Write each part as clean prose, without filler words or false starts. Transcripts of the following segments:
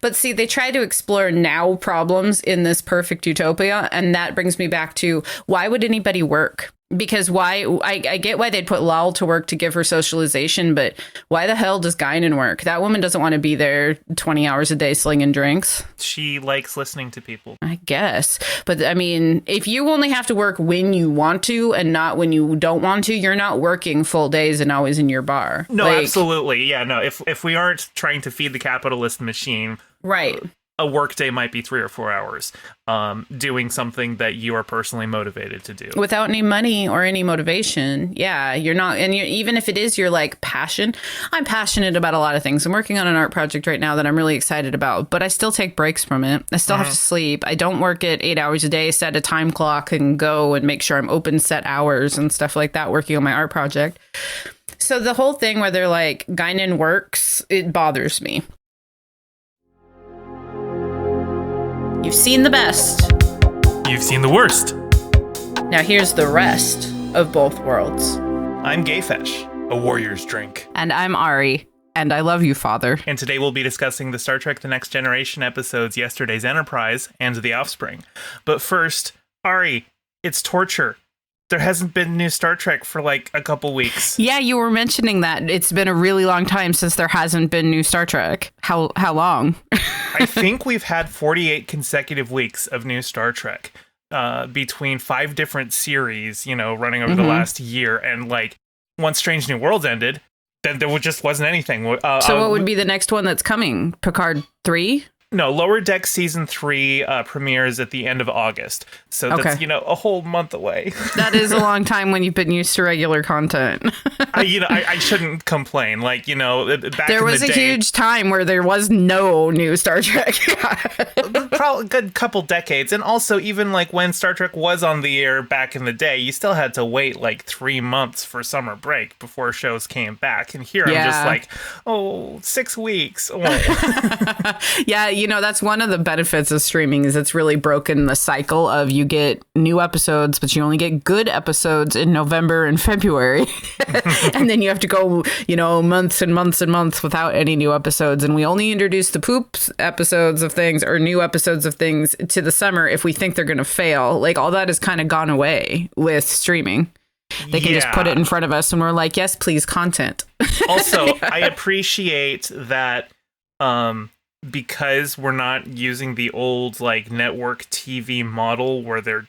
But see, they try to explore now problems in this perfect utopia. And that brings me back to, why would anybody work? Because I get why they'd put Lal to work to give her socialization, but why the hell does Guinan work? That woman doesn't want to be there 20 hours a day slinging drinks. She likes listening to people, I guess. But I mean, if you only have to work when you want to and not when you don't want to, you're not working full days and always in your bar. No, absolutely. Yeah, no, if we aren't trying to feed the capitalist machine, right, a work day might be 3 or 4 hours doing something that you are personally motivated to do. Without any money or any motivation. Yeah, you're not. And even if it is your like passion, I'm passionate about a lot of things. I'm working on an art project right now that I'm really excited about, but I still take breaks from it. I still have to sleep. I don't work at 8 hours a day, set a time clock and go and make sure I'm open set hours and stuff like that working on my art project. So the whole thing where they're like, Guinan works, it bothers me. You've seen the best. You've seen the worst. Now here's the rest of both worlds. I'm GayFesh, a warrior's drink. And I'm Ari, and I love you, Father. And today we'll be discussing the Star Trek The Next Generation episodes Yesterday's Enterprise and The Offspring. But first, Ari, it's torture. There hasn't been new Star Trek for like a couple weeks. Yeah, you were mentioning that. It's been a really long time since there hasn't been new Star Trek. How long? I think we've had 48 consecutive weeks of new Star Trek between 5 different series, running over the last year. And like, once Strange New Worlds ended, then there just wasn't anything. So what would be the next one that's coming? Picard 3? No, Lower Deck Season 3 premieres at the end of August. So that's, a whole month away. That is a long time when you've been used to regular content. I shouldn't complain. Like, back there was in the a day, huge time where there was no new Star Trek. probably a good couple decades. And also, even like when Star Trek was on the air back in the day, you still had to wait like 3 months for summer break before shows came back. And here I'm just like, 6 weeks. Oh. Yeah, that's one of the benefits of streaming is it's really broken the cycle of you get new episodes, but you only get good episodes in November and February. And then you have to go, months and months and months without any new episodes. And we only introduce the poops episodes of things or new episodes of things to the summer if we think they're going to fail. Like all that has kind of gone away with streaming. They can just put it in front of us and we're like, yes, please, content. Also, I appreciate that because we're not using the old like network TV model where they're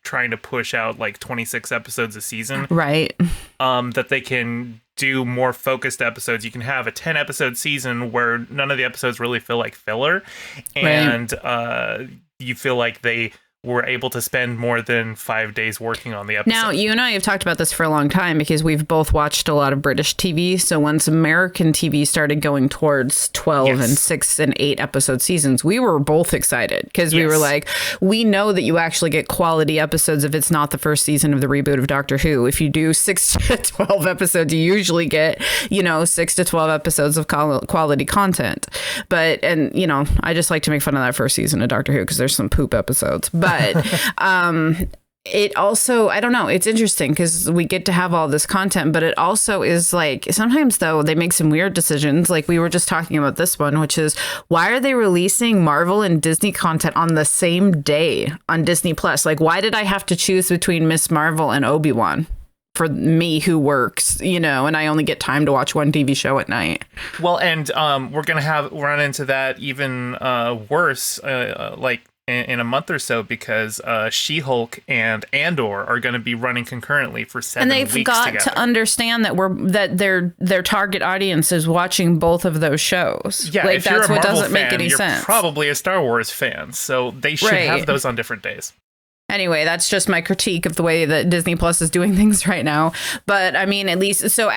trying to push out like 26 episodes a season. Right. That they can do more focused episodes. You can have a 10 episode season where none of the episodes really feel like filler. And you feel like they were able to spend more than 5 days working on the episode. Now, you and I have talked about this for a long time because we've both watched a lot of British TV. So once American TV started going towards 12 and 6 and 8 episode seasons, we were both excited because we were like, we know that you actually get quality episodes if it's not the first season of the reboot of Doctor Who. If you do 6 to 12 episodes, you usually get, 6 to 12 episodes of quality content. But, I just like to make fun of that first season of Doctor Who because there's some poop episodes. But it also, I don't know, it's interesting because we get to have all this content, but it also is like sometimes, though, they make some weird decisions. Like we were just talking about this one, which is why are they releasing Marvel and Disney content on the same day on Disney Plus? Like, why did I have to choose between Miss Marvel and Obi-Wan? For me who works, and I only get time to watch one TV show at night. Well, and we're going to run into that even worse, like in a month or so, because She-Hulk and Andor are going to be running concurrently for 7 weeks together. And they've got to understand that their target audience is watching both of those shows. Yeah, like, if that's you're a what Marvel doesn't fan, make any you're sense. Probably a Star Wars fan, so they should have those on different days. Anyway, that's just my critique of the way that Disney Plus is doing things right now. But I mean, at least so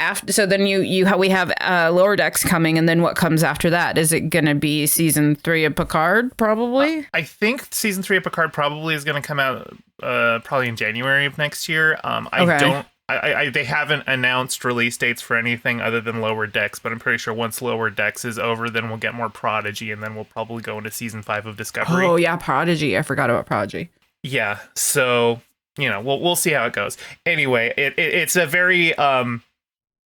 then we have Lower Decks coming, and then what comes after that? Is it going to be season 3 of Picard? Probably. I think season 3 of Picard probably is going to come out probably in January of next year. They haven't announced release dates for anything other than Lower Decks, but I'm pretty sure once Lower Decks is over, then we'll get more Prodigy, and then we'll probably go into season 5 of Discovery. Oh yeah, Prodigy! I forgot about Prodigy. Yeah, so we'll see how it goes. Anyway, it's a very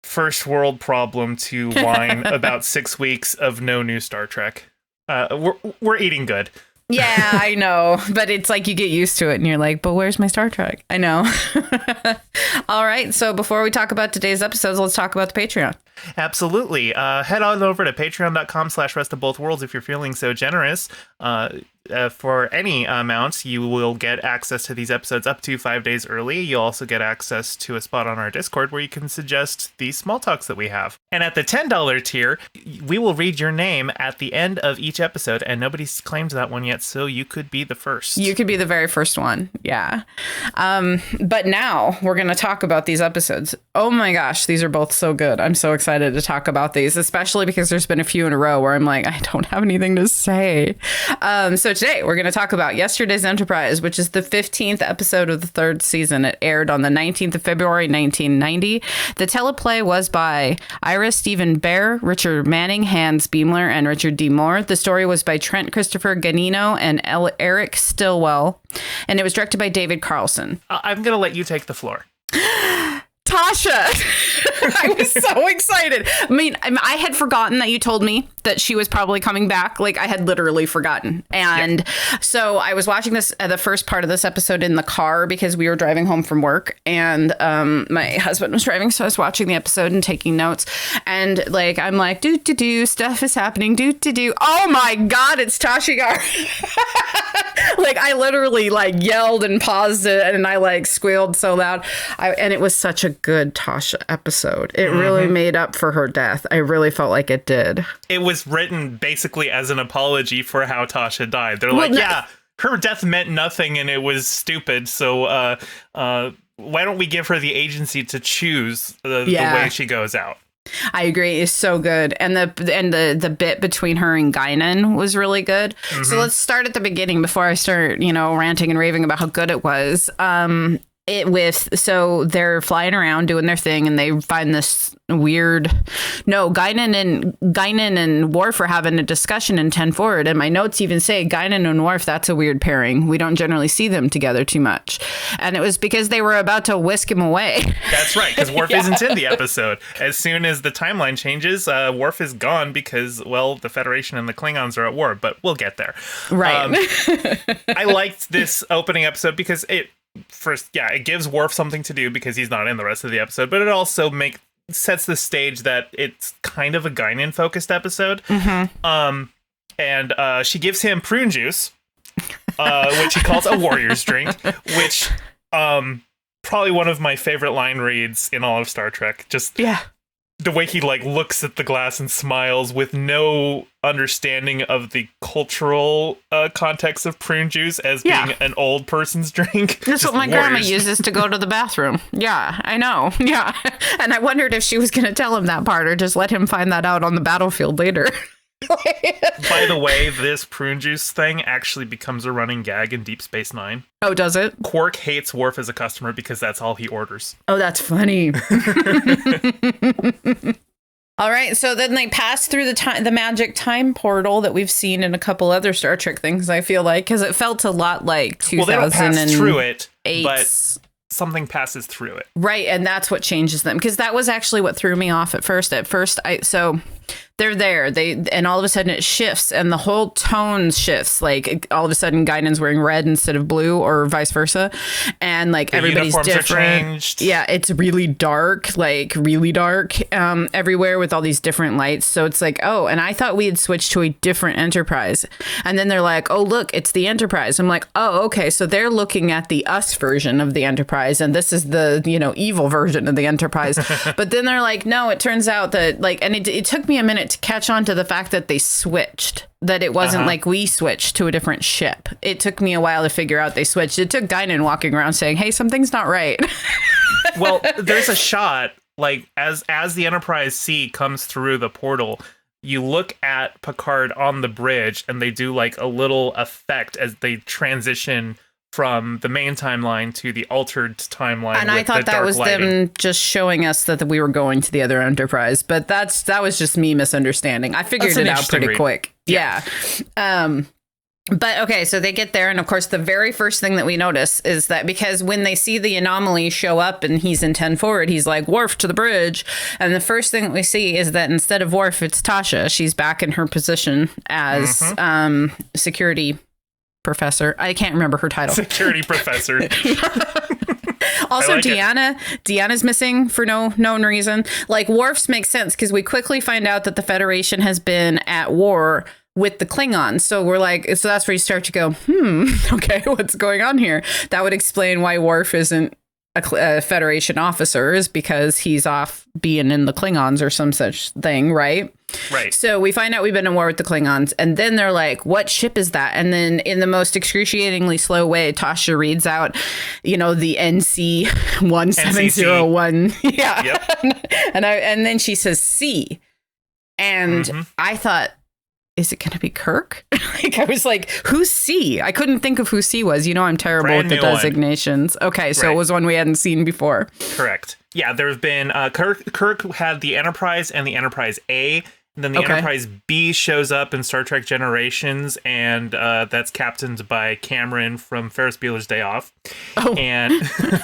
first world problem to whine about 6 weeks of no new Star Trek. We're eating good. Yeah, I know. But it's like you get used to it and you're like, but where's my Star Trek? I know. All right. So before we talk about today's episodes, let's talk about the Patreon. Absolutely. Head on over to patreon.com/restofbothworlds if you're feeling so generous. For any amount, you will get access to these episodes up to 5 days early. You'll also get access to a spot on our Discord where you can suggest the small talks that we have. And at the $10 tier, we will read your name at the end of each episode, and nobody's claimed that one yet, so you could be the first. You could be the very first one. Yeah. But now we're going to talk about these episodes. Oh my gosh, these are both so good. I'm so excited to talk about these, especially because there's been a few in a row where I'm like, I don't have anything to say. So today we're going to talk about Yesterday's Enterprise, which is the 15th episode of the third season. It aired on the 19th of February, 1990. The teleplay was by Ira Stephen Bear, Richard Manning, Hans Beimler, and Richard D. Moore. The story was by Trent Christopher Ganino and Eric Stillwell, and it was directed by David Carlson. I'm going to let you take the floor. Tasha. I was so excited. I mean, I had forgotten that you told me that she was probably coming back. Like, I had literally forgotten. And so I was watching this, the first part of this episode in the car because we were driving home from work, and my husband was driving. So I was watching the episode and taking notes. And like, I'm like, do, stuff is happening. Do. Oh my God, it's Tasha Yar. Like, I literally like yelled and paused it, and I like squealed so loud. And it was such a good Tasha episode. It really made up for her death. I really felt like it did. It was written basically as an apology for how Tasha died. They're like, her death meant nothing and it was stupid. So why don't we give her the agency to choose the way she goes out? I agree. It's so good. And the bit between her and Guinan was really good. So let's start at the beginning before I start, ranting and raving about how good it was. So they're flying around doing their thing, and they find this weird. No, Guinan and Worf are having a discussion in 10 Forward, and my notes even say Guinan and Worf. That's a weird pairing. We don't generally see them together too much, and it was because they were about to whisk him away. That's right, because Worf isn't in the episode. As soon as the timeline changes, Worf is gone because, well, the Federation and the Klingons are at war. But we'll get there. Right. I liked this opening episode because it gives Worf something to do because he's not in the rest of the episode, but it also sets the stage that it's kind of a Guinan focused episode. And she gives him prune juice, which he calls a warrior's drink, which probably one of my favorite line reads in all of Star Trek. Just the way he looks at the glass and smiles with no understanding of the cultural context of prune juice as being an old person's drink. That's what my grandma uses to go to the bathroom. Yeah, I know. Yeah. And I wondered if she was going to tell him that part or just let him find that out on the battlefield later. By the way, this prune juice thing actually becomes a running gag in Deep Space Nine. Oh, does it? Quark hates Worf as a customer because that's all he orders. Oh, that's funny. All right, so then they pass through the magic time portal that we've seen in a couple other Star Trek things, I feel like, because it felt a lot like 2008. Well, they don't pass through it, but something passes through it. Right, and that's what changes them, because that was actually what threw me off at first. So they're there, and all of a sudden it shifts, and the whole tone shifts. Like, all of a sudden Guinan's wearing red instead of blue, or vice versa, and like the everybody's different. Are changed. Yeah, it's really dark, everywhere with all these different lights. So it's like, oh, and I thought we had switched to a different Enterprise, and then they're like, oh, look, it's the Enterprise. I'm like, oh, okay, so they're looking at the us version of the Enterprise, and this is the evil version of the Enterprise. But then they're like, no, it turns out that and it took me a minute to catch on to the fact that they switched, that it wasn't like we switched to a different ship. It took me a while to figure out they switched. It took Guinan walking around saying, hey, something's not right. Well, there's a shot as the Enterprise C comes through the portal, you look at Picard on the bridge and they do a little effect as they transition from the main timeline to the altered timeline. And I thought that was them just showing us that we were going to the other Enterprise, but that was just me misunderstanding. I figured it out pretty quick. Yeah. But okay, so they get there, and of course, the very first thing that we notice is that because when they see the anomaly show up and he's in 10 forward, he's like, Worf to the bridge. And the first thing that we see is that instead of Worf, it's Tasha. She's back in her position as security professor. I can't remember her title. Security professor. Also, like Deanna's missing for no known reason. Like, Worf's makes sense because we quickly find out that the Federation has been at war with the Klingons. So we're like, so that's where you start to go, okay, what's going on here? That would explain why Worf isn't a Federation officer, is because he's off being in the Klingons or some such thing, right? Right. So we find out we've been in war with the Klingons, and then they're like, what ship is that? And then in the most excruciatingly slow way, Tasha reads out, the NC 1701. Yeah. Yep. and then she says C. And I thought, is it going to be Kirk? I was like, who's C? I couldn't think of who C was. I'm terrible with the designations. One. Okay, so It was one we hadn't seen before. Correct. Yeah, there have been Kirk had the Enterprise and the Enterprise A. And then the Enterprise B shows up in Star Trek Generations, and that's captained by Cameron from Ferris Bueller's Day Off. Oh, and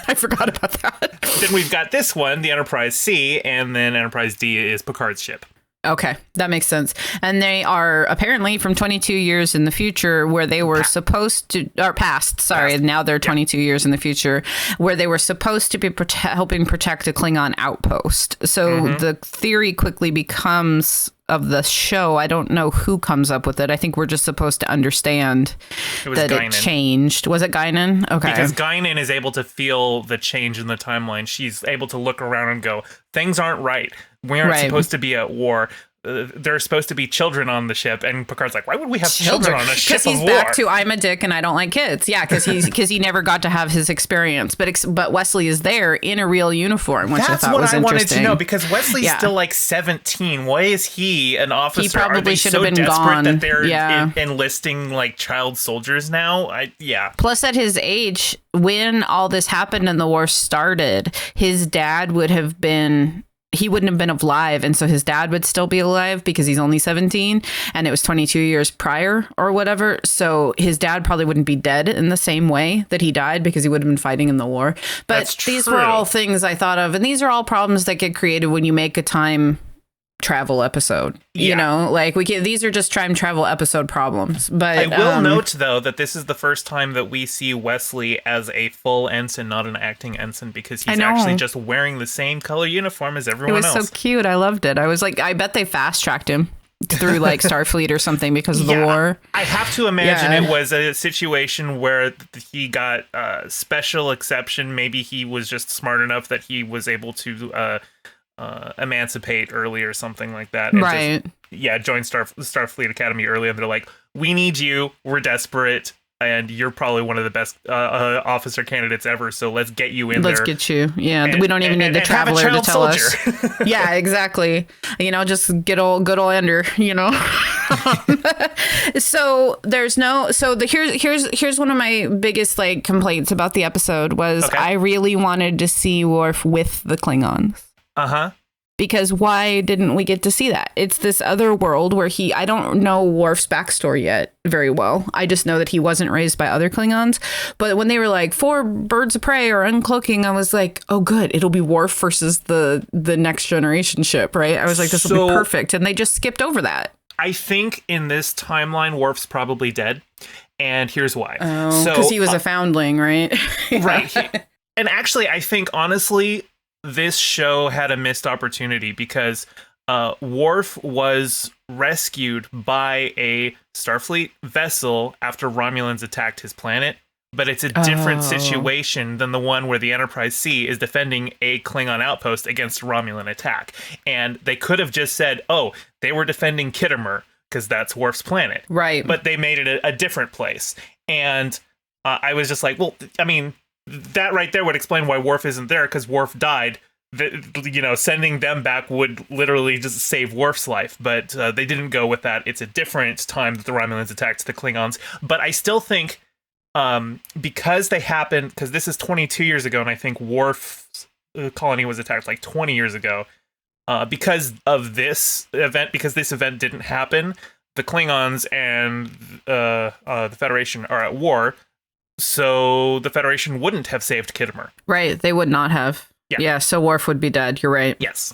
I forgot about that. Then we've got this one, the Enterprise C, and then Enterprise D is Picard's ship. Okay, that makes sense. And they are apparently from 22 years in the future, where they were supposed to, or past, sorry, now they're 22 years in the future, where they were supposed to be helping protect a Klingon outpost. So the theory quickly becomes of the show, I don't know who comes up with it. I think we're just supposed to understand that Guinan. It changed. Was it Guinan? Okay. Because Guinan is able to feel the change in the timeline. She's able to look around and go, things aren't right. We aren't supposed to be at war. There are supposed to be children on the ship, and Picard's like, why would we have children on a ship of war? Because he's back to I'm a dick and I don't like kids. Yeah, because he never got to have his experience. But Wesley is there in a real uniform, which I thought was interesting. That's what I wanted to know, because Wesley's still like 17. Why is he an officer? He probably should have been desperate gone. That they're enlisting like child soldiers now? Plus, at his age, when all this happened and the war started, his dad would have been... He wouldn't have been alive, and so his dad would still be alive because he's only 17, and it was 22 years prior or whatever. So his dad probably wouldn't be dead in the same way that he died, because he would have been fighting in the war. But these were all things I thought of, and these are all problems that get created when you make a time travel episode. These are just time travel episode problems. But I will note, though, that this is the first time that we see Wesley as a full ensign, not an acting ensign, because he's actually just wearing the same color uniform as everyone else. It was so cute. I loved it. I was like, I bet they fast tracked him through like Starfleet or something because of the war. I have to imagine it was a situation where he got special exception. Maybe he was just smart enough that he was able to emancipate early or something like that. Right. Join Starfleet Academy early, and they're like, we need you. We're desperate. And you're probably one of the best officer candidates ever. So let's get you in there. Let's get you. Yeah. We don't even need the traveler to tell us. Yeah, exactly. Just good old Ender, So here's one of my biggest complaints about the episode was I really wanted to see Worf with the Klingons. Because why didn't we get to see that? It's this other world where I don't know Worf's backstory yet very well. I just know that he wasn't raised by other Klingons. But when they were like 4 birds of prey or uncloaking, I was like, oh, good. It'll be Worf versus the next generation ship, right? I was like, this will be perfect. And they just skipped over that. I think in this timeline, Worf's probably dead. And here's why. Because he was a foundling, right? Right. And actually, I think, honestly, this show had a missed opportunity, because Worf was rescued by a Starfleet vessel after Romulans attacked his planet, but it's a different situation than the one where the Enterprise C is defending a Klingon outpost against a Romulan attack. And they could have just said, they were defending Kittimer, because that's Worf's planet. Right. But they made it a different place. And I was just like, well, I mean, that right there would explain why Worf isn't there, because Worf died. Sending them back would literally just save Worf's life, but they didn't go with that. It's a different time that the Romulans attacked the Klingons. But I still think because this is 22 years ago, and I think Worf's colony was attacked like 20 years ago, because of this event, because this event didn't happen, the Klingons and the Federation are at war, so the Federation wouldn't have saved Khitomer. Right, they would not have. Yeah, so Worf would be dead. You're right. Yes.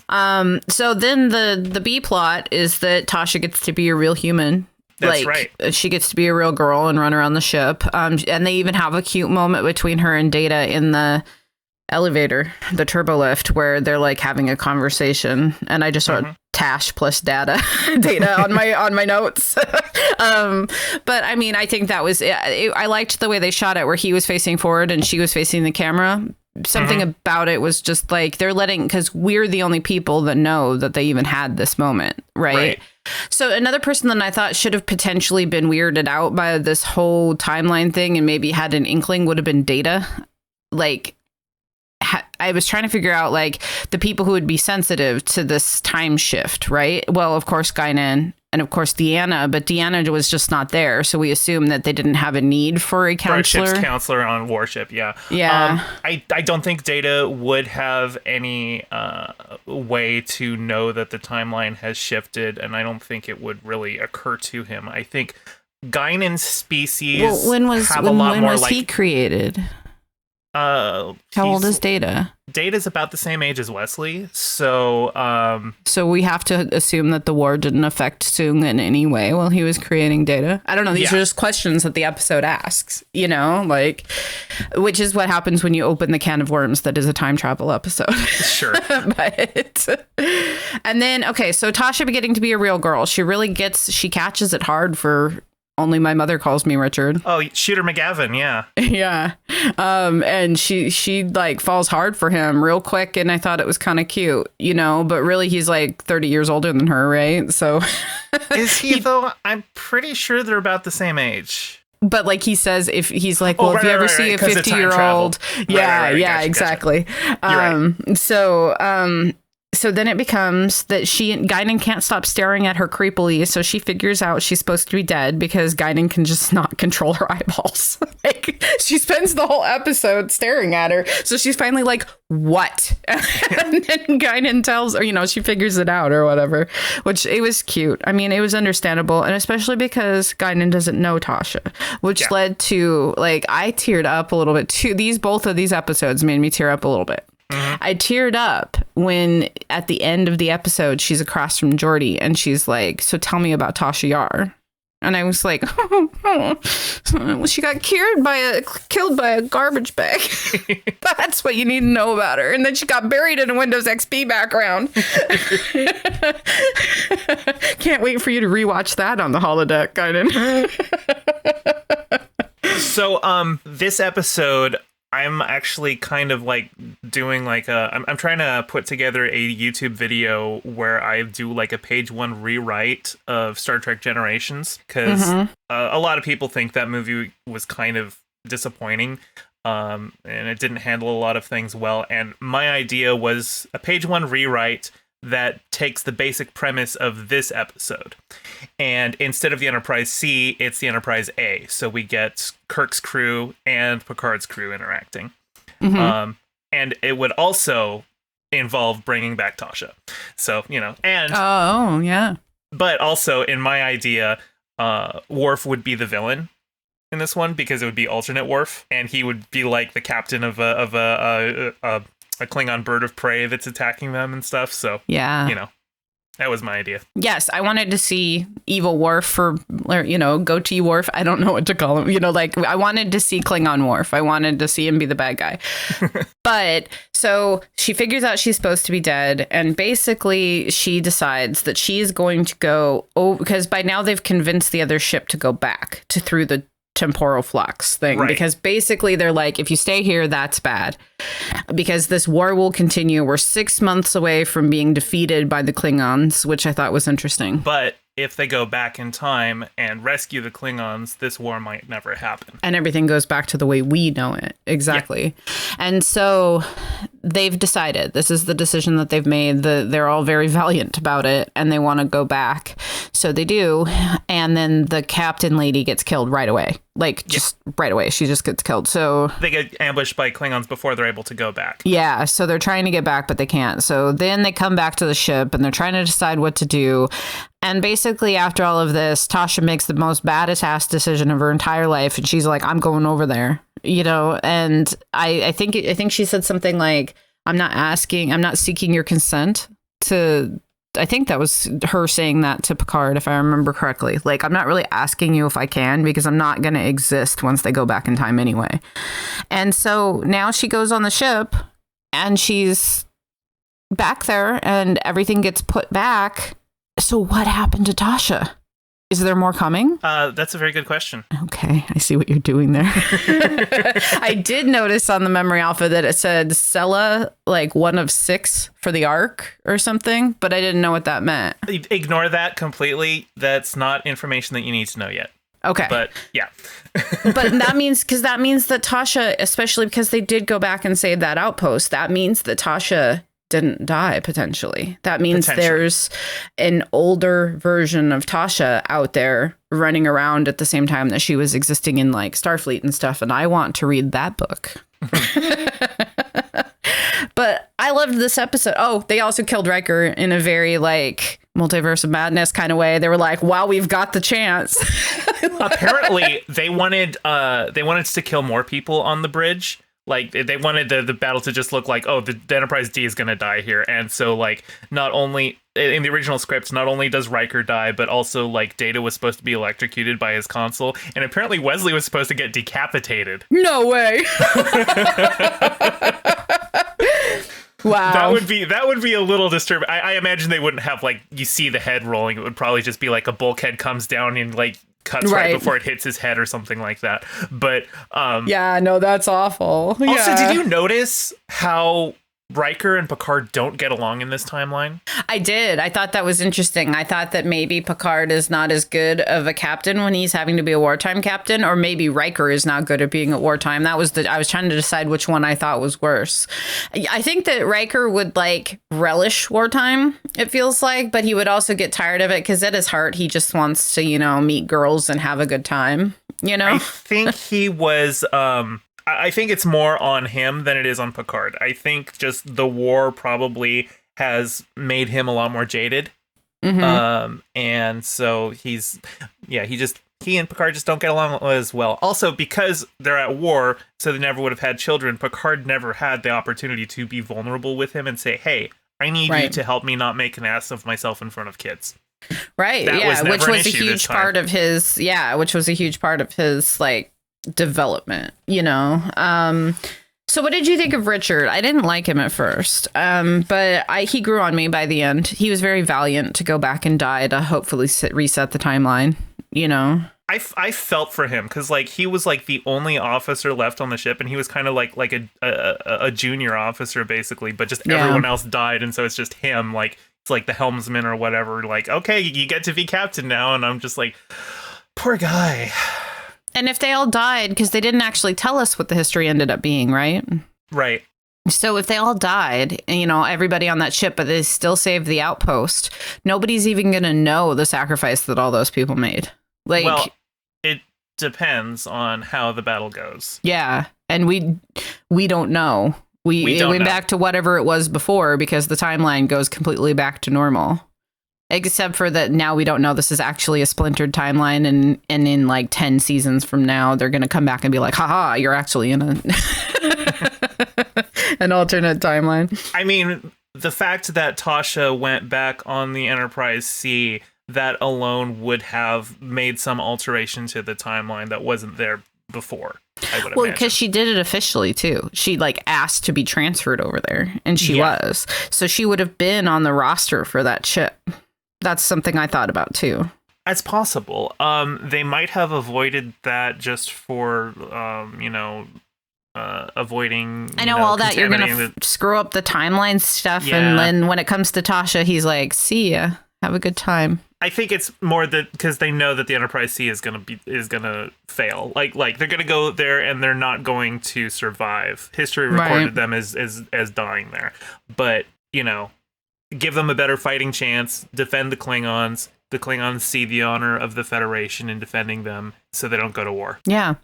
So then the B plot is that Tasha gets to be a real human. That's right. She gets to be a real girl and run around the ship. And they even have a cute moment between her and Data in the elevator, the turbo lift, where they're like having a conversation. And I just wrote Tash plus Data on my notes. But I mean, I think that was I liked the way they shot it, where he was facing forward and she was facing the camera. Something about it was just like they're letting, because we're the only people that know that they even had this moment, right? So another person that I thought should have potentially been weirded out by this whole timeline thing and maybe had an inkling would have been Data. Like, I was trying to figure out like the people who would be sensitive to this time shift, right? Well, of course, Guinan and of course Deanna, but Deanna was just not there, so we assume that they didn't have a need for a counselor. For a ship's counselor on warship, yeah. I don't think Data would have any way to know that the timeline has shifted, and I don't think it would really occur to him. I think Guinan's species when was he created? How old is Data? Data's about the same age as Wesley, so so we have to assume that the war didn't affect Soong in any way while he was creating Data. I don't know. These are just questions that the episode asks, you know, like, which is what happens when you open the can of worms that is a time travel episode. Sure. And then, okay, so Tasha getting to be a real girl. She catches it hard for Only My Mother Calls Me Richard. Oh, Shooter McGavin, yeah. Yeah. And she like falls hard for him real quick, and I thought it was kind of cute, you know, but really he's like 30 years older than her, right? So is he though? I'm pretty sure they're about the same age. But like he says, if he's like, well, if you ever see a 50-year-old, yeah, exactly. Gotcha. So then it becomes that Guinan can't stop staring at her creepily, so she figures out she's supposed to be dead because Guinan can just not control her eyeballs. Like, she spends the whole episode staring at her, so she's finally like, what? And then Guinan tells her, you know, she figures it out or whatever, which it was cute. I mean, it was understandable, and especially because Guinan doesn't know Tasha, which led to, like, I teared up a little bit too. Both of these episodes made me tear up a little bit. I teared up when at the end of the episode, she's across from Geordi and she's like, so tell me about Tasha Yar. And I was like, well, she got killed by a garbage bag. That's what you need to know about her. And then she got buried in a Windows XP background. Can't wait for you to rewatch that on the holodeck, Guinan. So, this episode, I'm actually kind of like doing like I'm trying to put together a YouTube video where I do like a page one rewrite of Star Trek Generations, because a lot of people think that movie was kind of disappointing, and it didn't handle a lot of things well. And my idea was a page one rewrite that takes the basic premise of this episode, and instead of the Enterprise C, it's the Enterprise A. So we get Kirk's crew and Picard's crew interacting. And it would also involve bringing back Tasha. So, you know, and but also in my idea, Worf would be the villain in this one, because it would be alternate Worf, and he would be like the captain of a Klingon bird of prey that's attacking them and stuff. So, you know, that was my idea. Yes, I wanted to see evil Worf or you know, goatee Worf. I don't know what to call him. You know, like, I wanted to see Klingon Worf. I wanted to see him be the bad guy. But so she figures out she's supposed to be dead. And basically she decides that she is going to go, because by now they've convinced the other ship to go back through the temporal flux thing, because basically they're like, if you stay here, that's bad, because this war will continue. We're 6 months away from being defeated by the Klingons, which I thought was interesting. But if they go back in time and rescue the Klingons, this war might never happen. And everything goes back to the way we know it. Exactly. Yeah. And so they've decided, this is the decision that they've made. They're all very valiant about it, and they want to go back. So they do. And then the captain lady gets killed right away. Like, just right away. She just gets killed. So they get ambushed by Klingons before they're able to go back. Yeah, so they're trying to get back, but they can't. So then they come back to the ship, and they're trying to decide what to do. And basically, after all of this, Tasha makes the most baddest ass decision of her entire life, and she's like, "I'm going over there," you know. And I think she said something like, I'm not seeking your consent to." I think that was her saying that to Picard, if I remember correctly. Like, I'm not really asking you if I can, because I'm not going to exist once they go back in time anyway. And so now she goes on the ship, and she's back there, and everything gets put back. So what happened to Tasha? Is there more coming? That's a very good question. Okay, I see what you're doing there. I did notice on the memory alpha that it said Sella, like 1 of 6 for the arc or something, but I didn't know what that meant. Ignore that completely. That's not information that you need to know yet. Okay. But yeah. But that means that Tasha, especially because they did go back and save that outpost, that means that Tasha didn't die, potentially. That means there's an older version of Tasha out there running around at the same time that she was existing in like Starfleet and stuff, and I want to read that book. But I loved this episode. Oh, they also killed Riker in a very like multiverse of madness kind of way. They were like, wow, we've got the chance. Apparently they wanted to kill more people on the bridge. Like, they wanted the battle to just look like, oh, the Enterprise D is going to die here. And so, like, not only, in the original script, not only does Riker die, but also, like, Data was supposed to be electrocuted by his console. And apparently Wesley was supposed to get decapitated. No way. Wow. That would be a little disturbing. I imagine they wouldn't have, like, you see the head rolling. It would probably just be like a bulkhead comes down and, like, cuts right before it hits his head or something like that. But yeah, no, that's awful. Also, did you notice how Riker and Picard don't get along in this timeline? I did. I thought that was interesting. I thought that maybe Picard is not as good of a captain when he's having to be a wartime captain, or maybe Riker is not good at being at wartime. I was trying to decide which one I thought was worse. I think that Riker would like relish wartime, it feels like, but he would also get tired of it because at his heart, he just wants to, you know, meet girls and have a good time, you know? I think he was... I think it's more on him than it is on Picard. I think just the war probably has made him a lot more jaded. Mm-hmm. And so he and Picard just don't get along as well. Also, because they're at war, so they never would have had children, Picard never had the opportunity to be vulnerable with him and say, hey, I need you to help me not make an ass of myself in front of kids. Right. Which was a huge part of his, like, development, you know. So what did you think of Richard? I didn't like him at first, but he grew on me by the end. He was very valiant to go back and die to hopefully reset the timeline, you know. I felt for him because like he was like the only officer left on the ship, and he was kind of like a junior officer basically, but just everyone else died, and so it's just him, like it's like the helmsman or whatever, like, okay, you get to be captain now. And I'm just like, poor guy. And if they all died, because they didn't actually tell us what the history ended up being, right? Right. So if they all died, you know, everybody on that ship, but they still saved the outpost, nobody's even going to know the sacrifice that all those people made. Like, well, it depends on how the battle goes. Yeah. And we don't know. It went back to whatever it was before, because the timeline goes completely back to normal. Except for that now we don't know this is actually a splintered timeline, and in like 10 seasons from now, they're going to come back and be like, haha, you're actually in an alternate timeline. I mean, the fact that Tasha went back on the Enterprise C, that alone would have made some alteration to the timeline that wasn't there before. Well, because she did it officially too. She like asked to be transferred over there, and she was. So she would have been on the roster for that ship. That's something I thought about too. That's possible. They might have avoided that just for, avoiding. I know all that you're gonna screw up the timeline stuff, and then when it comes to Tasha, he's like, "See ya, have a good time." I think it's more that because they know that the Enterprise C is gonna fail. Like they're gonna go there and they're not going to survive. History recorded them as dying there, but you know. Give them a better fighting chance, defend the Klingons, the Klingons see the honor of the Federation in defending them so they don't go to war. Yeah.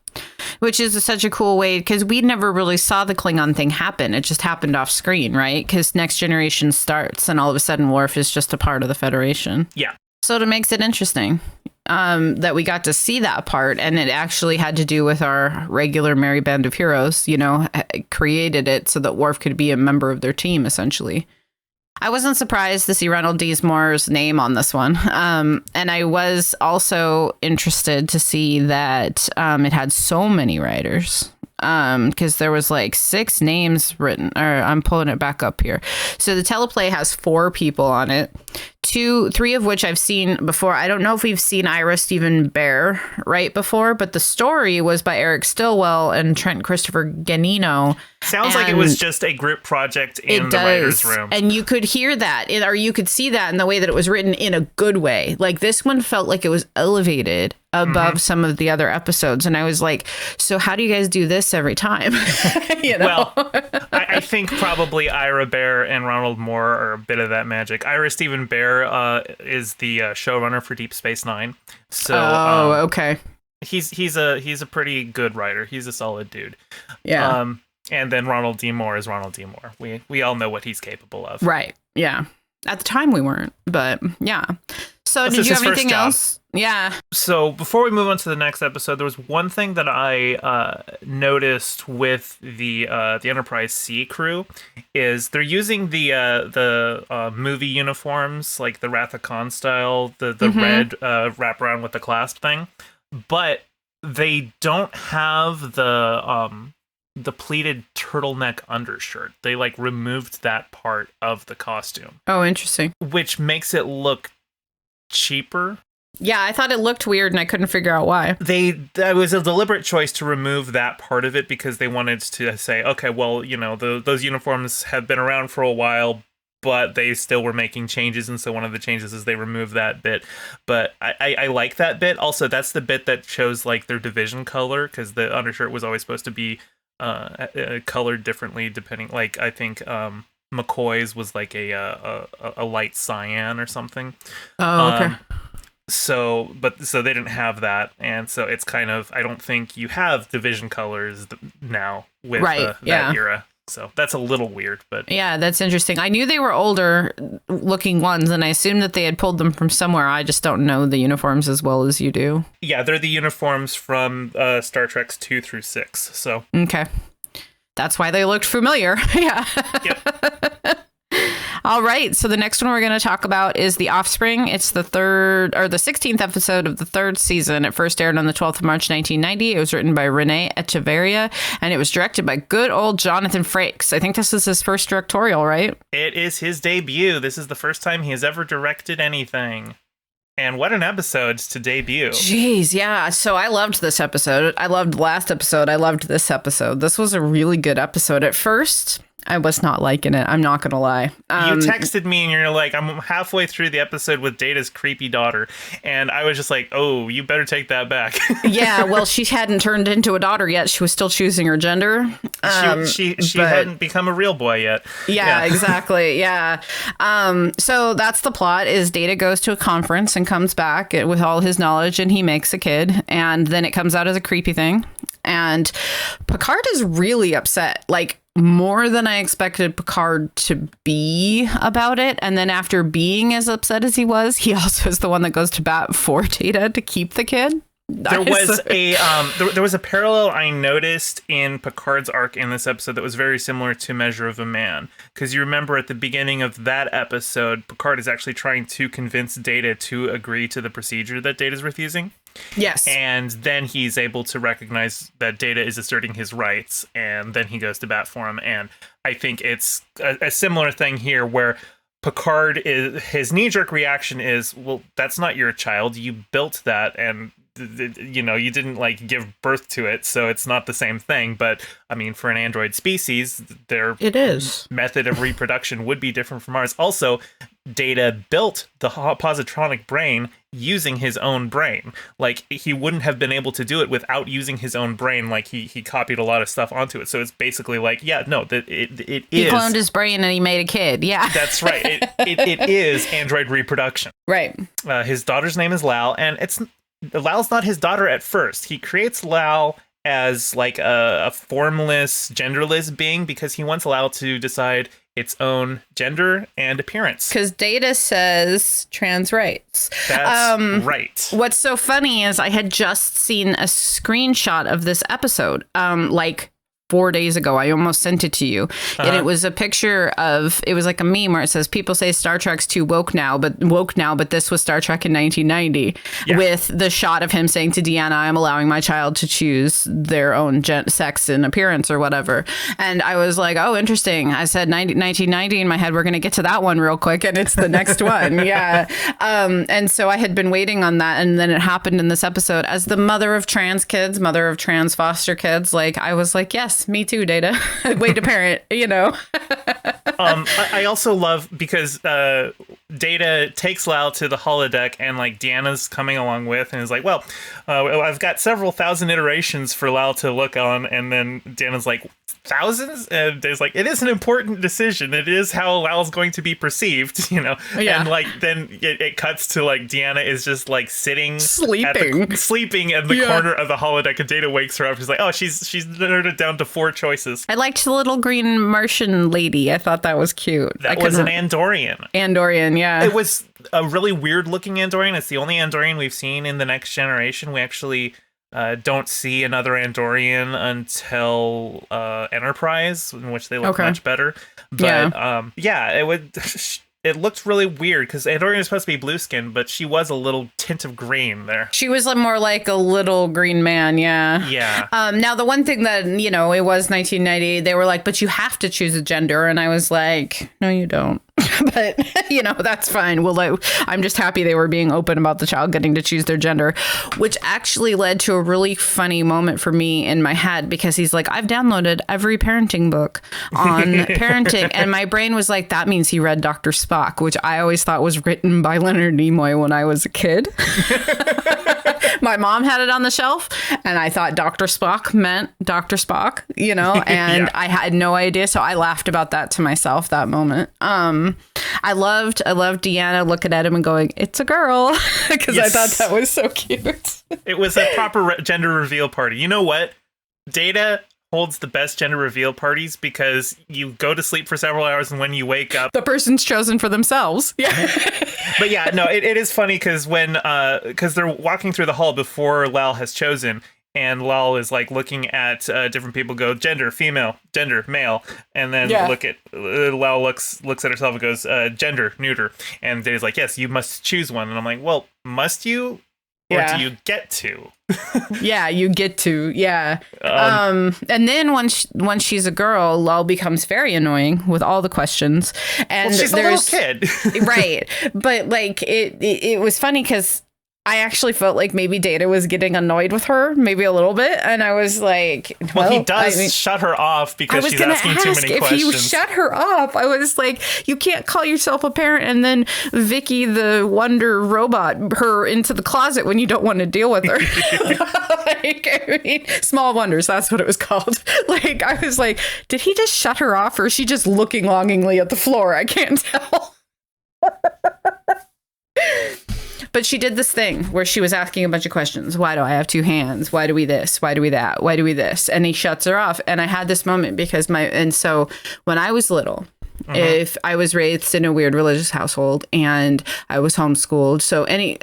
Which is such a cool way, because we never really saw the Klingon thing happen. It just happened off screen, right? Because Next Generation starts and all of a sudden Worf is just a part of the Federation. Yeah. So it makes it interesting that we got to see that part, and it actually had to do with our regular merry band of heroes, created it so that Worf could be a member of their team, essentially. I wasn't surprised to see Ronald D. Moore's name on this one. And I was also interested to see that it had so many writers, because there was like 6 names written, or I'm pulling it back up here. So the teleplay has 4 people on it. 3 of which I've seen before. I don't know if we've seen Ira Stephen Bear right before, but the story was by Eric Stillwell and Trent Christopher Ganino. Sounds like it was just a group project in the writer's room. And you could hear that, or you could see that in the way that it was written in a good way. Like, this one felt like it was elevated above some of the other episodes. And I was like, so how do you guys do this every time? Well, I think probably Ira Bear and Ronald Moore are a bit of that magic. Ira Stephen Bear is the showrunner for Deep Space Nine. So, okay. He's a pretty good writer. He's a solid dude. Yeah. And then Ronald D. Moore is Ronald D. Moore. We all know what he's capable of. Right. Yeah. At the time we weren't, but yeah. So did you have anything else? Yeah. So before we move on to the next episode, there was one thing that I noticed with the Enterprise C crew is they're using the movie uniforms, like the Wrath of Khan style, the red wraparound with the clasp thing, but they don't have the pleated turtleneck undershirt. They removed that part of the costume. Oh, interesting. Which makes it look cheaper. Yeah, I thought it looked weird and I couldn't figure out why. That was a deliberate choice to remove that part of it because they wanted to say, okay, well, those uniforms have been around for a while, but they still were making changes, and so one of the changes is they removed that bit. But I like that bit. Also, that's the bit that shows their division color, because the undershirt was always supposed to be colored differently depending. I think McCoy's was a light cyan or something. Oh, okay. So they didn't have that, and so it's kind of, I don't think you have division colors now with that era. So that's a little weird, but yeah, that's interesting. I knew they were older looking ones, and I assumed that they had pulled them from somewhere. I just don't know the uniforms as well as you do. Yeah, they're the uniforms from Star Trek's 2 through 6. So okay, that's why they looked familiar. Yeah. Yep. All right. So the next one we're going to talk about is The Offspring. It's the 16th episode of the 3rd season. It first aired on the 12th of March, 1990. It was written by Rene Echeverria, and it was directed by good old Jonathan Frakes. I think this is his first directorial, right? It is his debut. This is the first time he has ever directed anything. And what an episode to debut. Jeez, yeah. So I loved this episode. I loved the last episode. I loved this episode. This was a really good episode. At first, I was not liking it. I'm not going to lie. You texted me and you're like, I'm halfway through the episode with Data's creepy daughter. And I was just like, oh, you better take that back. Yeah, well, she hadn't turned into a daughter yet. She was still choosing her gender. She hadn't become a real boy yet. Yeah, exactly. Yeah. So that's the plot is Data goes to a conference and comes back with all his knowledge and he makes a kid. And then it comes out as a creepy thing. And Picard is really upset, more than I expected Picard to be about it. And then after being as upset as he also is the one that goes to bat for Data to keep the kid. There was a parallel I noticed in Picard's arc in this episode that was very similar to Measure of a Man. Because you remember at the beginning of that episode, Picard is actually trying to convince Data to agree to the procedure that Data's refusing. Yes. And then he's able to recognize that Data is asserting his rights, and then he goes to bat for him. And I think it's a similar thing here where Picard his knee-jerk reaction is, well, that's not your child. You built that, and you didn't like give birth to it, so it's not the same thing. But I mean, for an android species, their method of reproduction would be different from ours. Also, Data built the positronic brain using his own brain. Like, he wouldn't have been able to do it without using his own brain. Like, he copied a lot of stuff onto it. So it's basically like, it is. He cloned his brain and he made a kid. Yeah. That's right. It is android reproduction. Right. His daughter's name is Lal, and Lal's not his daughter at first. He creates Lal as like a formless, genderless being because he wants Lal to decide its own gender and appearance. Because Data says trans rights. That's right. What's so funny is I had just seen a screenshot of this episode, like 4 days ago. I almost sent it to you. And it was a picture of, it was like a meme where it says, people say Star Trek's too woke now, but this was Star Trek in 1990, with the shot of him saying to Deanna, I'm allowing my child to choose their own sex and appearance or whatever. And I was like, oh, interesting. I said 1990 in my head. We're going to get to that one real quick. And it's the next one. Yeah. And so I had been waiting on that. And then it happened in this episode. As the mother of trans kids, mother of trans foster kids, like, I was like, yes, me too, Data. Way to parent, I also love because Data takes Lal to the holodeck and like Deanna's coming along with and is like, well, I've got several thousand iterations for Lal to look on. And then Deanna's like, thousands? And Data's like, it is an important decision. It is how Lal's going to be perceived, Yeah. And like then it cuts to like Deanna is just like sleeping in the corner of the holodeck, and Data wakes her up. She's like, oh, she's narrowed it down to 4 choices. I liked the little green Martian lady. I thought that was cute. That was an Andorian. Andorian, yeah. It was a really weird looking Andorian. It's the only Andorian we've seen in The Next Generation. We actually don't see another Andorian until Enterprise, in which they look much better. But it looked really weird because Andorian is supposed to be blue skin, but she was a little tint of green there. She was more like a little green man, yeah. Yeah. Now, the one thing that, it was 1990, they were like, but you have to choose a gender. And I was like, no, you don't. But, that's fine. Well, I'm just happy they were being open about the child getting to choose their gender, which actually led to a really funny moment for me in my head, because he's like, I've downloaded every parenting book on parenting. And my brain was like, that means he read Dr. Spock, which I always thought was written by Leonard Nimoy when I was a kid. My mom had it on the shelf, and I thought Dr. Spock meant Dr. Spock, and I had no idea. So I laughed about that to myself that moment. I loved Deanna looking at him and going, it's a girl, because I thought that was so cute. It was a proper gender reveal party. You know what? Data holds the best gender reveal parties because you go to sleep for several hours, and when you wake up, the person's chosen for themselves. Yeah. But yeah, no, it is funny because because they're walking through the hall before Lal has chosen, and Lal is like looking at different people, go gender, female, gender, male, and then Lal looks at herself and goes gender, neuter, and Data's like, yes, you must choose one, and I'm like, well, must you? Or do you get to? Yeah, you get to. Yeah. And then once she's a girl, Lal becomes very annoying with all the questions. And she's a little kid. Right. But like it was funny because I actually felt like maybe Data was getting annoyed with her, maybe a little bit. And I was like, well, he does shut her off because she's asking too many questions. If you shut her off, I was like, you can't call yourself a parent and then Vicky the Wonder Robot her into the closet when you don't want to deal with her. Small Wonders, that's what it was called. Like, I was like, did he just shut her off, or is she just looking longingly at the floor? I can't tell. But she did this thing where she was asking a bunch of questions. Why do I have 2 hands? Why do we this? Why do we that? Why do we this? And he shuts her off. And I had this moment because so when I was little, if I was raised in a weird religious household and I was homeschooled,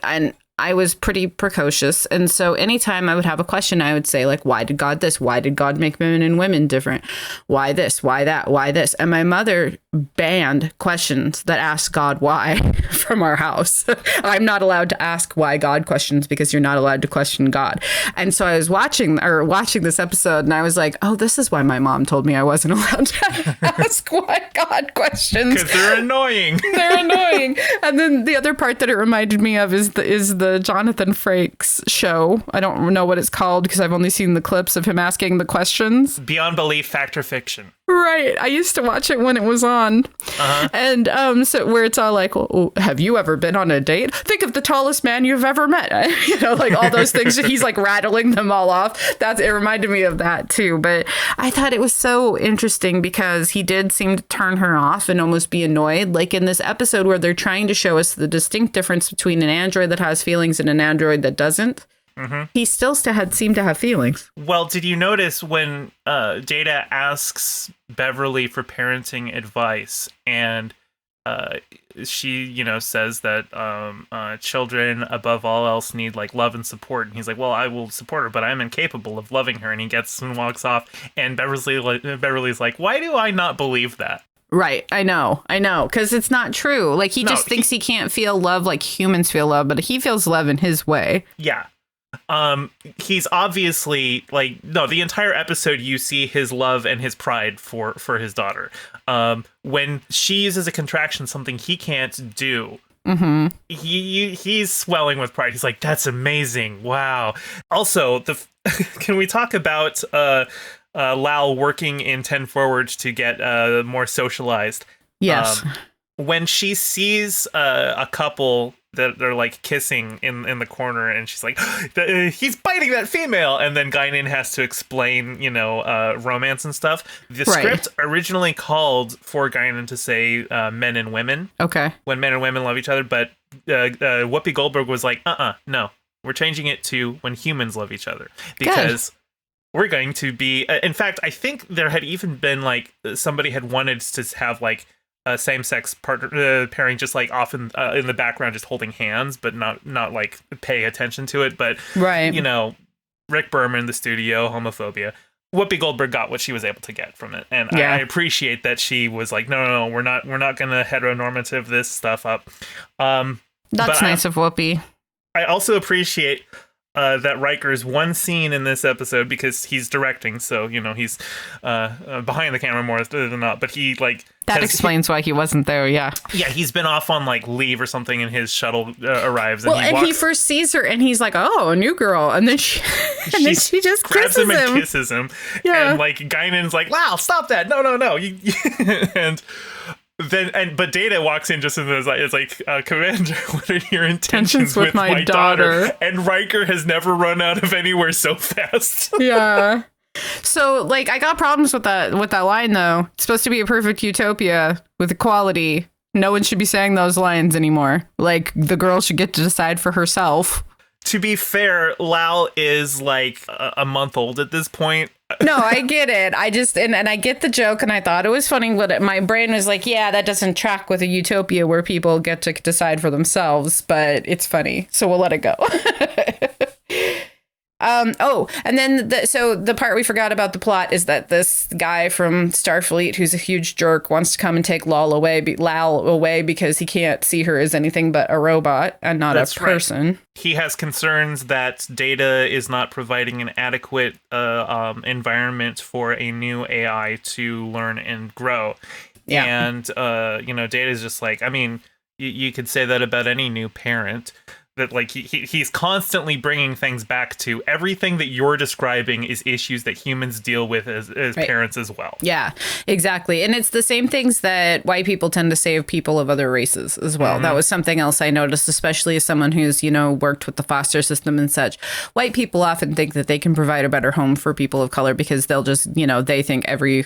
and I was pretty precocious. And so anytime I would have a question, I would say, like, why did God this? Why did God make men and women different? Why this? Why that? Why this? And my mother banned questions that ask God why from our house. I'm not allowed to ask why God questions because you're not allowed to question God. And so I was watching this episode, and I was like, oh, this is why my mom told me I wasn't allowed to ask why God questions. Because they're annoying. They're annoying. And then the other part that it reminded me of is the the Jonathan Frakes show. I don't know what it's called because I've only seen the clips of him asking the questions. Beyond Belief, Fact or Fiction. Right. I used to watch it when it was on. And so where it's all like, well, have you ever been on a date? Think of the tallest man you've ever met. You know, like all those things. He's like rattling them all off. It reminded me of that too. But I thought it was so interesting because he did seem to turn her off and almost be annoyed. Like in this episode where they're trying to show us the distinct difference between an android that has feelings and an android that doesn't. He still seemed to have feelings. Well, did you notice when Data asks Beverly for parenting advice and she, you know, says that children above all else need like love and support, and he's like, well, I will support her, but I'm incapable of loving her, and he gets and walks off, and Beverly's like, why do I not believe that? Right. I know. Because it's not true. Like he just thinks he can't feel love like humans feel love, but he feels love in his way. Yeah. He's obviously like, no, the entire episode you see his love and his pride for his daughter. When she uses a contraction, something he can't do, he's swelling with pride. He's like, that's amazing. Wow. Also, can we talk about Lal working in 10 Forward to get more socialized? Yes. When she sees a couple that they're like kissing in the corner, and she's like, he's biting that female, and then Guinan has to explain, you know, romance and stuff. The script originally called for Guinan to say men and women. Okay. When men and women love each other, but Whoopi Goldberg was like, no, we're changing it to when humans love each other, because we're going to be. In fact, I think there had even been like somebody had wanted to have like a same-sex partner pairing, just like often in the background, just holding hands, but not like pay attention to it. But you know, Rick Berman, the studio, homophobia. Whoopi Goldberg got what she was able to get from it, and I appreciate that she was like, no, we're not gonna heteronormative this stuff up. That's nice of Whoopi. I also appreciate that Riker's one scene in this episode, because he's directing, so you know he's behind the camera more than not, but he like that explains why he wasn't there. Yeah, he's been off on like leave or something, and his shuttle arrives. And he first sees her, and he's like, "Oh, a new girl," and then she just grabs kisses him and kisses him. Yeah, and like Guinan's like, "Wow, stop that! No, and. But Data walks in just as it's like, Commander, what are your intentions with my daughter? And Riker has never run out of anywhere so fast. Yeah. So like, I got problems with that line though. It's supposed to be a perfect utopia with equality. No one should be saying those lines anymore. Like the girl should get to decide for herself. To be fair, Lal is like a month old at this point. No, I get it. I just, and I get the joke, and I thought it was funny, but my brain was like, yeah, that doesn't track with a utopia where people get to decide for themselves, but it's funny. So we'll let it go. And then the part we forgot about the plot is that this guy from Starfleet, who's a huge jerk, wants to come and take Lal away because he can't see her as anything but a robot and not a person. Right. He has concerns that Data is not providing an adequate environment for a new AI to learn and grow. Yeah. And, Data is just like, I mean, you could say that about any new parent. That like he's constantly bringing things back to everything that you're describing is issues that humans deal with as parents as well. Yeah, exactly. And it's the same things that white people tend to say of people of other races as well. That was something else I noticed, especially as someone who's, worked with the foster system and such. White people often think that they can provide a better home for people of color because they'll just, they think every,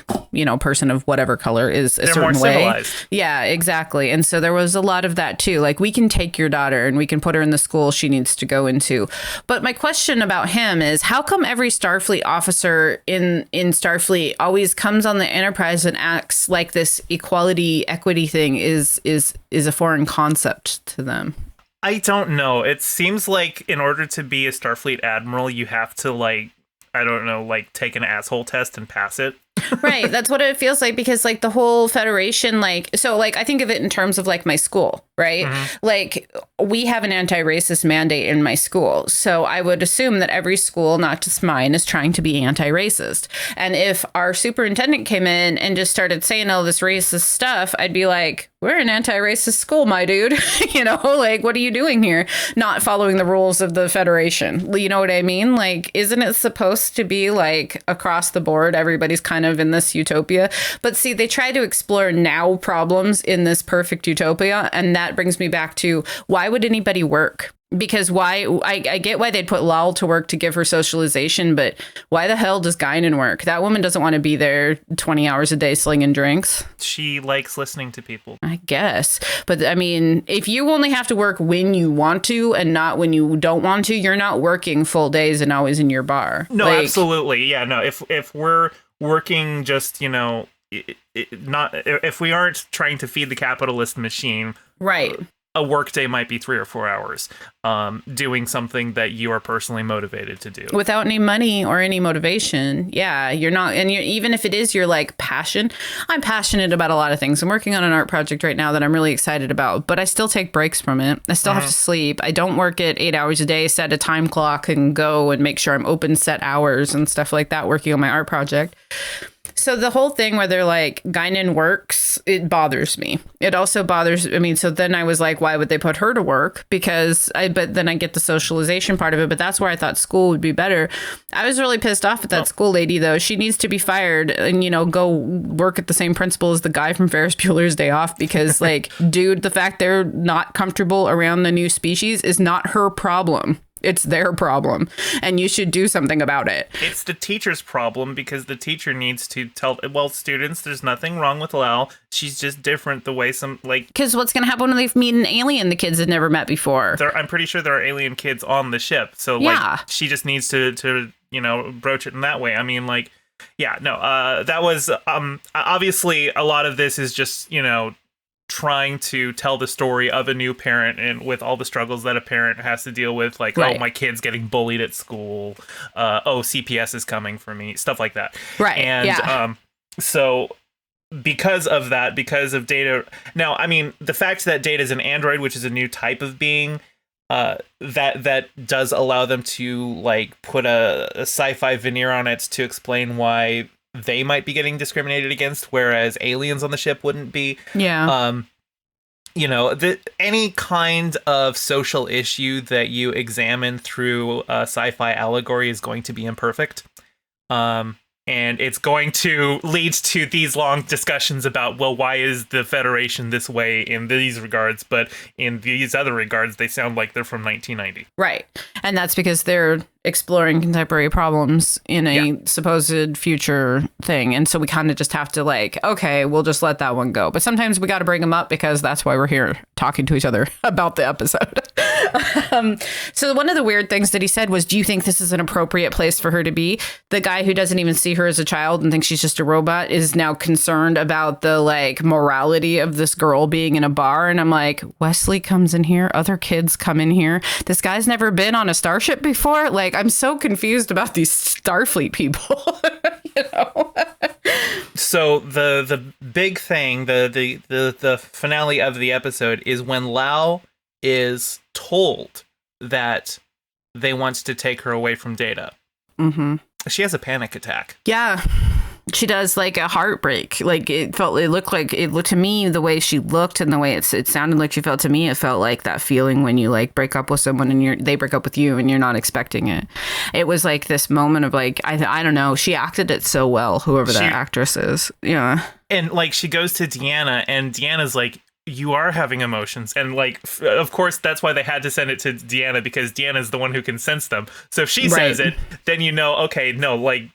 person of whatever color is a certain way. Civilized. Yeah, exactly. And so there was a lot of that too. Like, we can take your daughter and we can put her in the school she needs to go into. But my question about him is, how come every Starfleet officer in Starfleet always comes on the Enterprise and acts like this equity thing is a foreign concept to them? I don't know. It seems like in order to be a Starfleet admiral, you have to take an asshole test and pass it. Right. That's what it feels like, because like the whole Federation, like, so like I think of it in terms of like my school, right? Like we have an anti-racist mandate in my school. So I would assume that every school, not just mine, is trying to be anti-racist. And if our superintendent came in and just started saying all this racist stuff, I'd be like, we're an anti-racist school, my dude. You know, like, what are you doing here? Not following the rules of the Federation. You know what I mean? Like, isn't it supposed to be like across the board, everybody's kind of in this utopia? But see, they try to explore now problems in this perfect utopia. And that brings me back to, why would anybody work? Because why? I get why they'd put Lal to work to give her socialization, but why the hell does Guinan work? That woman doesn't want to be there 20 hours a day slinging drinks. She likes listening to people, I guess. But I mean, if you only have to work when you want to and not when you don't want to, you're not working full days and always in your bar. No, like, absolutely. Yeah, no. If we're working just, you know, not if we aren't trying to feed the capitalist machine, right? A work day might be 3 or 4 hours doing something that you are personally motivated to do without any money or any motivation. Yeah, you're not. And even if it is your like passion, I'm passionate about a lot of things. I'm working on an art project right now that I'm really excited about, but I still take breaks from it. I still have to sleep. I don't work at 8 hours a day, set a time clock and go and make sure I'm open set hours and stuff like that working on my art project. So the whole thing where they're like, Guinan works, it bothers me. It also bothers, I mean, so then I was like, why would they put her to work? But then I get the socialization part of it, but that's where I thought school would be better. I was really pissed off at that school lady, though. She needs to be fired and, you know, go work at the same principal as the guy from Ferris Bueller's Day Off, because like, dude, the fact they're not comfortable around the new species is not her problem. It's their problem, and you should do something about it. It's the teacher's problem, because the teacher needs to tell, well, students, there's nothing wrong with Lal. She's just different the way some, like... Because what's going to happen when they meet an alien the kids had never met before? I'm pretty sure there are alien kids on the ship, so, like, she just needs to, you know, broach it in that way. I mean, like, yeah, no, that was, obviously, a lot of this is just, you know, trying to tell the story of a new parent and with all the struggles that a parent has to deal with, like, right. Oh, my kid's getting bullied at school, oh, CPS is coming for me, stuff like that. Right. And so because of that, because of Data, now, I mean, the fact that Data is an android, which is a new type of being, that does allow them to like put a sci-fi veneer on it to explain why they might be getting discriminated against, whereas aliens on the ship wouldn't be. Yeah. You know, any kind of social issue that you examine through a sci-fi allegory is going to be imperfect. And it's going to lead to these long discussions about, well, why is the Federation this way in these regards, but in these other regards, they sound like they're from 1990. Right. And that's because they're exploring contemporary problems in a supposed future thing. And so we kind of just have to like, okay, we'll just let that one go. But sometimes we got to bring them up because that's why we're here talking to each other about the episode. So one of the weird things that he said was, do you think this is an appropriate place for her to be? The guy who doesn't even see her as a child and thinks she's just a robot is now concerned about the like morality of this girl being in a bar. And I'm like, Wesley comes in here. Other kids come in here. This guy's never been on a starship before. Like, I'm so confused about these Starfleet people, you know? So the big thing, the finale of the episode is when Lau is told that they want to take her away from Data. Mm-hmm. She has a panic attack. Yeah. She does, like a heartbreak. Like it looked to me, the way she looked and the way it sounded like she felt to me, it felt like that feeling when you like break up with someone and they break up with you and you're not expecting it. It was like this moment of like, I don't know. She acted it so well, whoever that actress is. Yeah. And like she goes to Deanna and Deanna's like, you are having emotions. And like, of course, that's why they had to send it to Deanna, because Deanna's the one who can sense them. So if she says it, then you know, okay, no, like,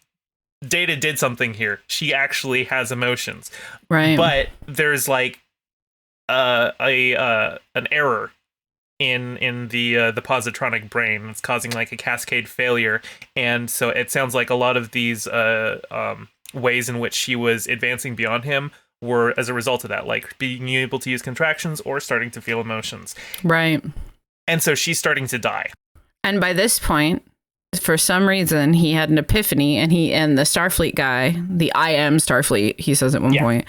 Data did something here. She actually has emotions. Right. But there's like an error in the positronic brain. It's causing like a cascade failure. And so it sounds like a lot of these ways in which she was advancing beyond him were as a result of that, like being able to use contractions or starting to feel emotions. Right. And so she's starting to die. And by this point, for some reason, he had an epiphany, and the Starfleet guy, the I am Starfleet, he says at one point,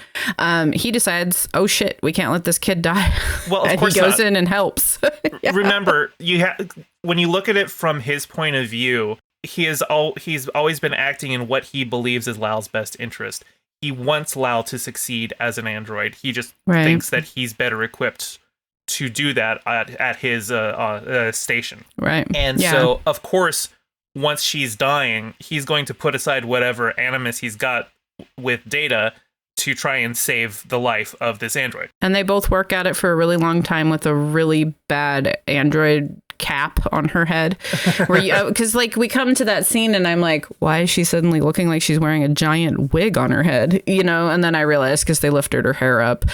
he decides, oh shit, we can't let this kid die. Well, of and course he goes not. in and helps. Remember, when you look at it from his point of view, he's always been acting in what he believes is Lau's best interest. He wants Lau to succeed as an android. He just thinks that he's better equipped to do that at his station. Right. And so, of course, once she's dying, he's going to put aside whatever animus he's got with Data to try and save the life of this android. And they both work at it for a really long time with a really bad android cap on her head, where because like we come to that scene and I'm like, why is she suddenly looking like she's wearing a giant wig on her head, and then I realized because they lifted her hair up.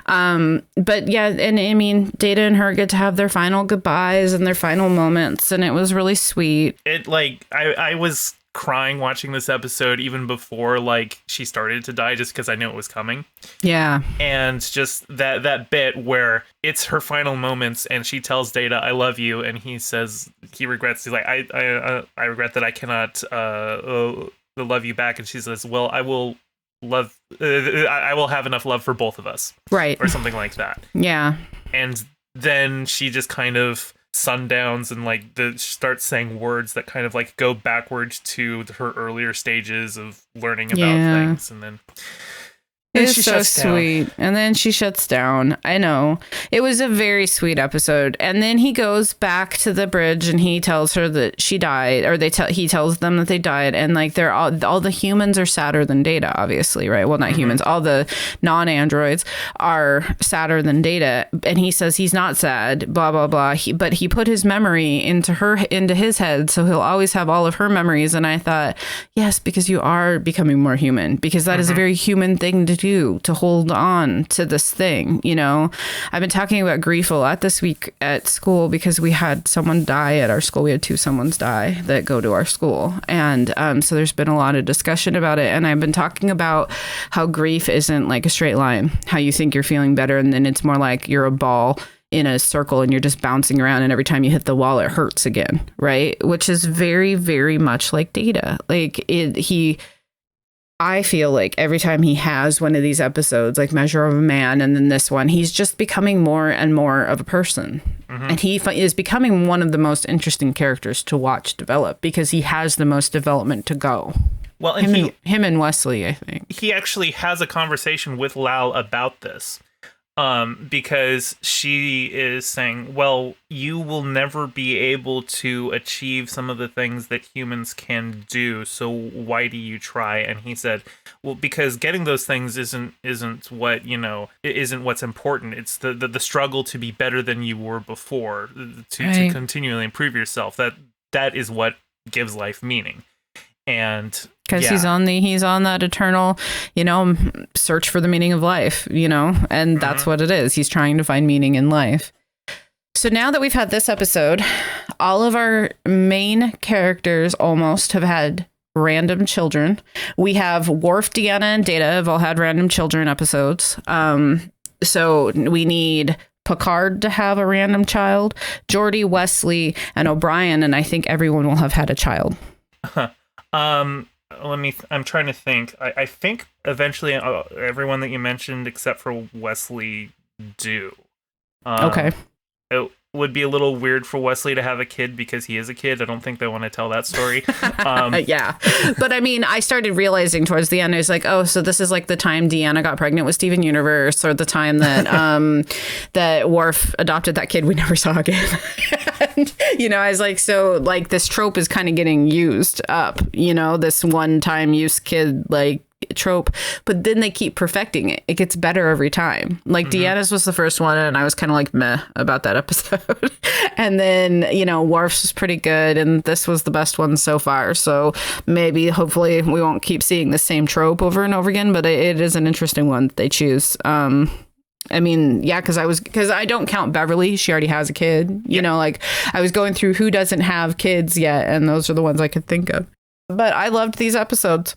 But yeah, and I mean, Data and her get to have their final goodbyes and their final moments, and it was really sweet. I was crying watching this episode even before she started to die, just because I knew it was coming. Yeah. And just that bit where it's her final moments and she tells Data, I love you, and he says he regrets, he's like, I regret that I cannot love you back, and she says, well, I will have enough love for both of us, right, or something like that. Yeah. And then she just kind of sundowns and starts saying words that kind of go backwards to her earlier stages of learning about things, and then it's so sweet. And then she shuts down. I know. It was a very sweet episode. And then he goes back to the bridge and he tells her that she died, or he tells them that they died. And they're all the humans are sadder than Data, obviously, right? Well, not humans. All the non-androids are sadder than Data. And he says he's not sad, blah, blah, blah. But he put his memory into his head. So he'll always have all of her memories. And I thought, yes, because you are becoming more human, because that is a very human thing to do, to hold on to this thing. I've been talking about grief a lot this week at school because we had someone die at our school. We had 2 someones die that go to our school. And so there's been a lot of discussion about it. And I've been talking about how grief isn't like a straight line, how you think you're feeling better, and then it's more like you're a ball in a circle and you're just bouncing around, and every time you hit the wall it hurts again, right? Which is very, very much like Data. I feel like every time he has one of these episodes, like Measure of a Man, and then this one, he's just becoming more and more of a person. And he is becoming one of the most interesting characters to watch develop, because he has the most development to go. Well, and him and Wesley, I think. He actually has a conversation with Lau about this. Because she is saying, well, you will never be able to achieve some of the things that humans can do, so why do you try? And he said, well, because getting those things isn't what, isn't what's important. It's the struggle to be better than you were before, to continually improve yourself. That is what gives life meaning. And because he's on that eternal, search for the meaning of life, and that's what it is. He's trying to find meaning in life. So now that we've had this episode, all of our main characters almost have had random children. We have Worf, Deanna, and Data have all had random children episodes. So we need Picard to have a random child, Geordi, Wesley, and O'Brien, and I think everyone will have had a child. I'm trying to think. I think eventually everyone that you mentioned except for Wesley do. Okay. It would be a little weird for Wesley to have a kid because he is a kid. I don't think they want to tell that story. Yeah. But I mean, I started realizing towards the end, I was like, oh, so this is like the time Deanna got pregnant with Steven Universe, or the time that that Worf adopted that kid we never saw again. And, I was like, so like this trope is kind of getting used up, this one time use kid trope, but then they keep perfecting it. It gets better every time. Like Deanna's was the first one, and I was kind of like meh about that episode. And then Worf's was pretty good, and this was the best one so far. So maybe hopefully we won't keep seeing the same trope over and over again, but it is an interesting one that they choose. I mean, yeah, because I don't count Beverly. She already has a kid. I was going through who doesn't have kids yet, and those are the ones I could think of. But I loved these episodes.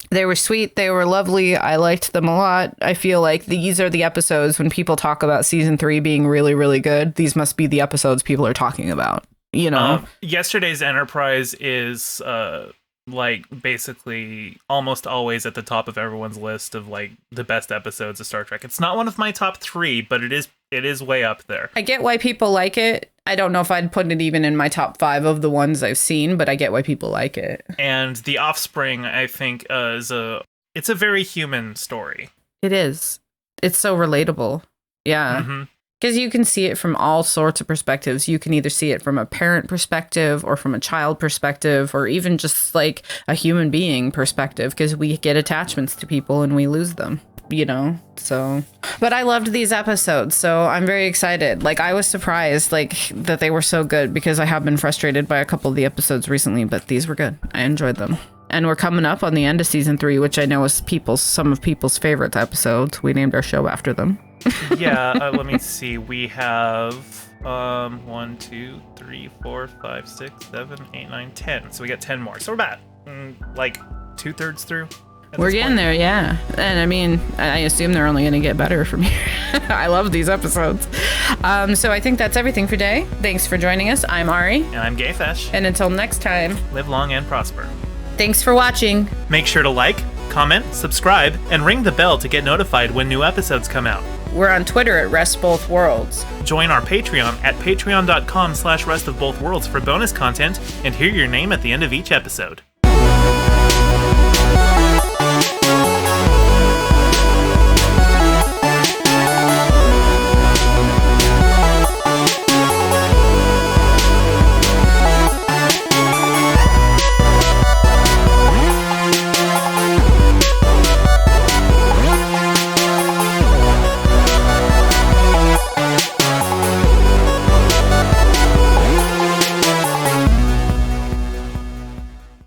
They were sweet. They were lovely. I liked them a lot. I feel like these are the episodes when people talk about season 3 being really, really good. These must be the episodes people are talking about. you know. Yesterday's Enterprise is like basically almost always at the top of everyone's list of like the best episodes of Star Trek. It's not one of my top 3, but it is way up there. I get why people like it. I don't know if I'd put it even in my top 5 of the ones I've seen, but I get why people like it. And The Offspring, I think, it's a very human story. It is. It's so relatable. Yeah. Because you can see it from all sorts of perspectives. You can either see it from a parent perspective or from a child perspective or even just like a human being perspective, because we get attachments to people and we lose them, you know? So, but I loved these episodes, so I'm very excited. Like, I was surprised like that they were so good, because I have been frustrated by a couple of the episodes recently, but these were good. I enjoyed them. And we're coming up on the end of season 3, which I know is some of people's favorite episodes. We named our show after them. Yeah, let me see. We have 1, 2, 3, 4, 5, 6, 7, 8, 9, 10. So we got 10 more. So we're about like 2/3 through. We're getting there, yeah. And I mean, I assume they're only going to get better from here. I love these episodes. So I think that's everything for today. Thanks for joining us. I'm Ari. And I'm GayFesh. And until next time, live long and prosper. Thanks for watching. Make sure to like, comment, subscribe, and ring the bell to get notified when new episodes come out. We're on Twitter at Rest Both Worlds. Join our Patreon at patreon.com/restofbothworlds for bonus content and hear your name at the end of each episode.